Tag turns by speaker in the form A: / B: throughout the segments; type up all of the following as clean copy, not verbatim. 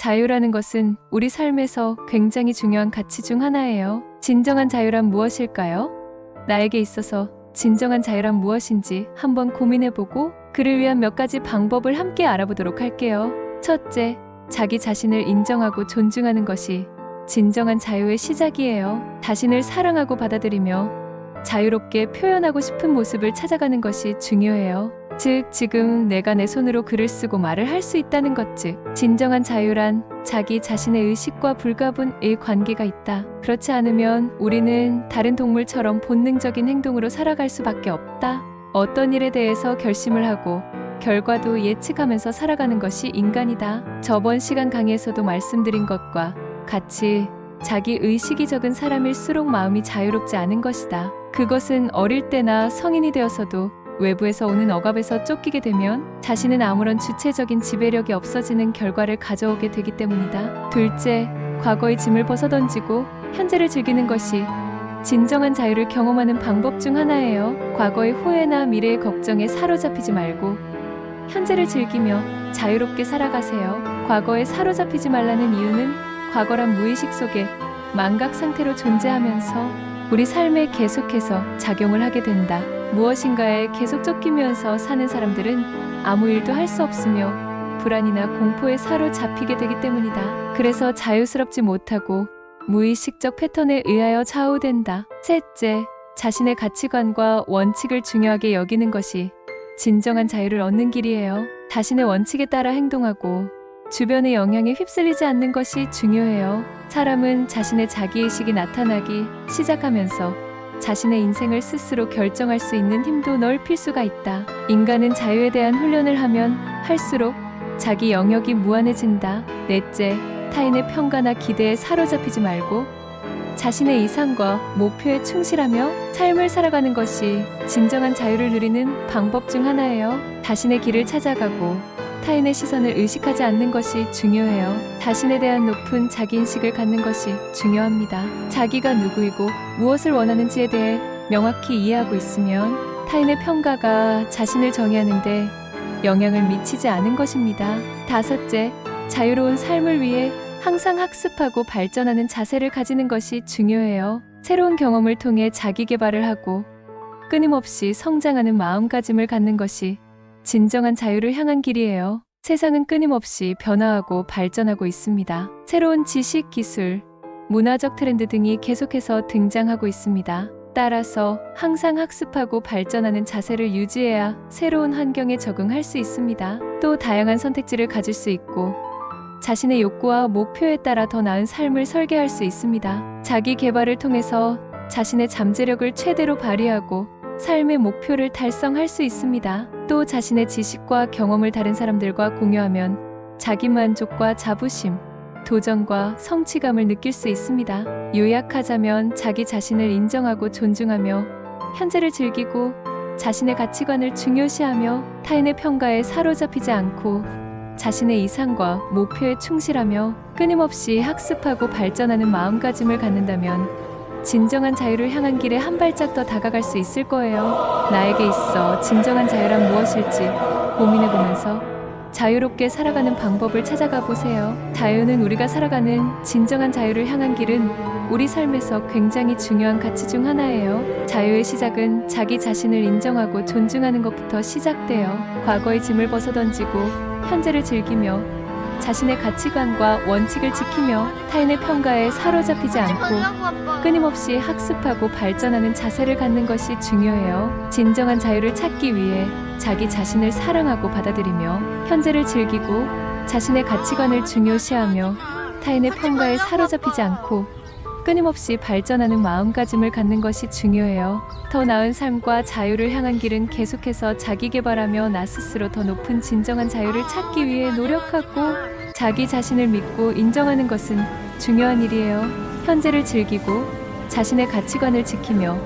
A: 자유라는 것은 우리 삶에서 굉장히 중요한 가치 중 하나예요. 진정한 자유란 무엇일까요? 나에게 있어서 진정한 자유란 무엇인지 한번 고민해보고 그를 위한 몇 가지 방법을 함께 알아보도록 할게요. 첫째, 자기 자신을 인정하고 존중하는 것이 진정한 자유의 시작이에요. 자신을 사랑하고 받아들이며 자유롭게 표현하고 싶은 모습을 찾아가는 것이 중요해요. 즉, 지금 내가 내 손으로 글을 쓰고 말을 할 수 있다는 것, 즉 진정한 자유란 자기 자신의 의식과 불가분의 관계가 있다. 그렇지 않으면 우리는 다른 동물처럼 본능적인 행동으로 살아갈 수밖에 없다. 어떤 일에 대해서 결심을 하고 결과도 예측하면서 살아가는 것이 인간이다. 저번 시간 강의에서도 말씀드린 것과 같이 자기 의식이 적은 사람일수록 마음이 자유롭지 않은 것이다. 그것은 어릴 때나 성인이 되어서도 외부에서 오는 억압에서 쫓기게 되면 자신은 아무런 주체적인 지배력이 없어지는 결과를 가져오게 되기 때문이다. 둘째, 과거의 짐을 벗어던지고 현재를 즐기는 것이 진정한 자유를 경험하는 방법 중 하나예요. 과거의 후회나 미래의 걱정에 사로잡히지 말고 현재를 즐기며 자유롭게 살아가세요. 과거에 사로잡히지 말라는 이유는 과거란 무의식 속에 망각 상태로 존재하면서 우리 삶에 계속해서 작용을 하게 된다. 무엇인가에 계속 쫓기면서 사는 사람들은 아무 일도 할 수 없으며 불안이나 공포에 사로잡히게 되기 때문이다. 그래서 자유스럽지 못하고 무의식적 패턴에 의하여 좌우된다. 셋째, 자신의 가치관과 원칙을 중요하게 여기는 것이 진정한 자유를 얻는 길이에요. 자신의 원칙에 따라 행동하고 주변의 영향에 휩쓸리지 않는 것이 중요해요. 사람은 자신의 자기의식이 나타나기 시작하면서 자신의 인생을 스스로 결정할 수 있는 힘도 넓힐 수가 있다. 인간은 자유에 대한 훈련을 하면 할수록 자기 영역이 무한해진다. 넷째, 타인의 평가나 기대에 사로잡히지 말고 자신의 이상과 목표에 충실하며 삶을 살아가는 것이 진정한 자유를 누리는 방법 중 하나예요. 자신의 길을 찾아가고 타인의 시선을 의식하지 않는 것이 중요해요. 자신에 대한 높은 자기인식을 갖는 것이 중요합니다. 자기가 누구이고 무엇을 원하는지에 대해 명확히 이해하고 있으면 타인의 평가가 자신을 정의하는데 영향을 미치지 않은 것입니다. 다섯째, 자유로운 삶을 위해 항상 학습하고 발전하는 자세를 가지는 것이 중요해요. 새로운 경험을 통해 자기 개발을 하고 끊임없이 성장하는 마음가짐을 갖는 것이 진정한 자유를 향한 길이에요. 세상은 끊임없이 변화하고 발전하고 있습니다. 새로운 지식, 기술, 문화적 트렌드 등이 계속해서 등장하고 있습니다. 따라서 항상 학습하고 발전하는 자세를 유지해야 새로운 환경에 적응할 수 있습니다. 또 다양한 선택지를 가질 수 있고 자신의 욕구와 목표에 따라 더 나은 삶을 설계할 수 있습니다. 자기 개발을 통해서 자신의 잠재력을 최대로 발휘하고 삶의 목표를 달성할 수 있습니다. 또 자신의 지식과 경험을 다른 사람들과 공유하면 자기만족과 자부심, 도전과 성취감을 느낄 수 있습니다. 요약하자면 자기 자신을 인정하고 존중하며 현재를 즐기고 자신의 가치관을 중요시하며 타인의 평가에 사로잡히지 않고 자신의 이상과 목표에 충실하며 끊임없이 학습하고 발전하는 마음가짐을 갖는다면 진정한 자유를 향한 길에 한 발짝 더 다가갈 수 있을 거예요. 나에게 있어 진정한 자유란 무엇일지 고민해보면서 자유롭게 살아가는 방법을 찾아가 보세요. 자유는 우리가 살아가는 진정한 자유를 향한 길은 우리 삶에서 굉장히 중요한 가치 중 하나예요. 자유의 시작은 자기 자신을 인정하고 존중하는 것부터 시작돼요. 과거의 짐을 벗어던지고 현재를 즐기며 자신의 가치관과 원칙을 지키며 타인의 평가에 사로잡히지 않고 끊임없이 학습하고 발전하는 자세를 갖는 것이 중요해요. 진정한 자유를 찾기 위해 자기 자신을 사랑하고 받아들이며 현재를 즐기고 자신의 가치관을 중요시하며 타인의 평가에 사로잡히지 않고 끊임없이 발전하는 마음가짐을 갖는 것이 중요해요. 더 나은 삶과 자유를 향한 길은 계속해서 자기 개발하며 나 스스로 더 높은 진정한 자유를 찾기 위해 노력하고 자기 자신을 믿고 인정하는 것은 중요한 일이에요. 현재를 즐기고 자신의 가치관을 지키며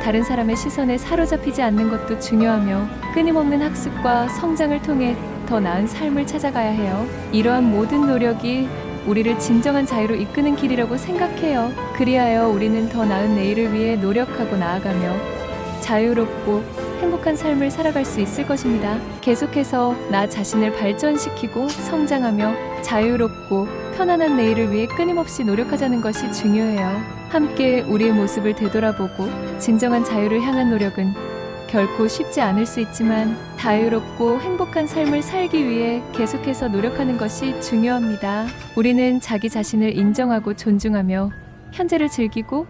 A: 다른 사람의 시선에 사로잡히지 않는 것도 중요하며 끊임없는 학습과 성장을 통해 더 나은 삶을 찾아가야 해요. 이러한 모든 노력이 우리를 진정한 자유로 이끄는 길이라고 생각해요. 그리하여 우리는 더 나은 내일을 위해 노력하고 나아가며 자유롭고 행복한 삶을 살아갈 수 있을 것입니다. 계속해서 나 자신을 발전시키고 성장하며 자유롭고 편안한 내일을 위해 끊임없이 노력하자는 것이 중요해요. 함께 우리의 모습을 되돌아보고 진정한 자유를 향한 노력은 결코 쉽지 않을 수 있지만 자유롭고 행복한 삶을 살기 위해 계속해서 노력하는 것이 중요합니다. 우리는 자기 자신을 인정하고 존중하며 현재를 즐기고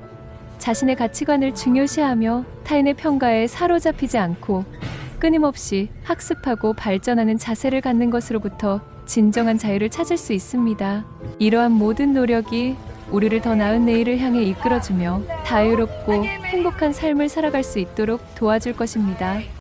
A: 자신의 가치관을 중요시하며 타인의 평가에 사로잡히지 않고 끊임없이 학습하고 발전하는 자세를 갖는 것으로부터 진정한 자유를 찾을 수 있습니다. 이러한 모든 노력이 우리를 더 나은 내일을 향해 이끌어주며 자유롭고 행복한 삶을 살아갈 수 있도록 도와줄 것입니다.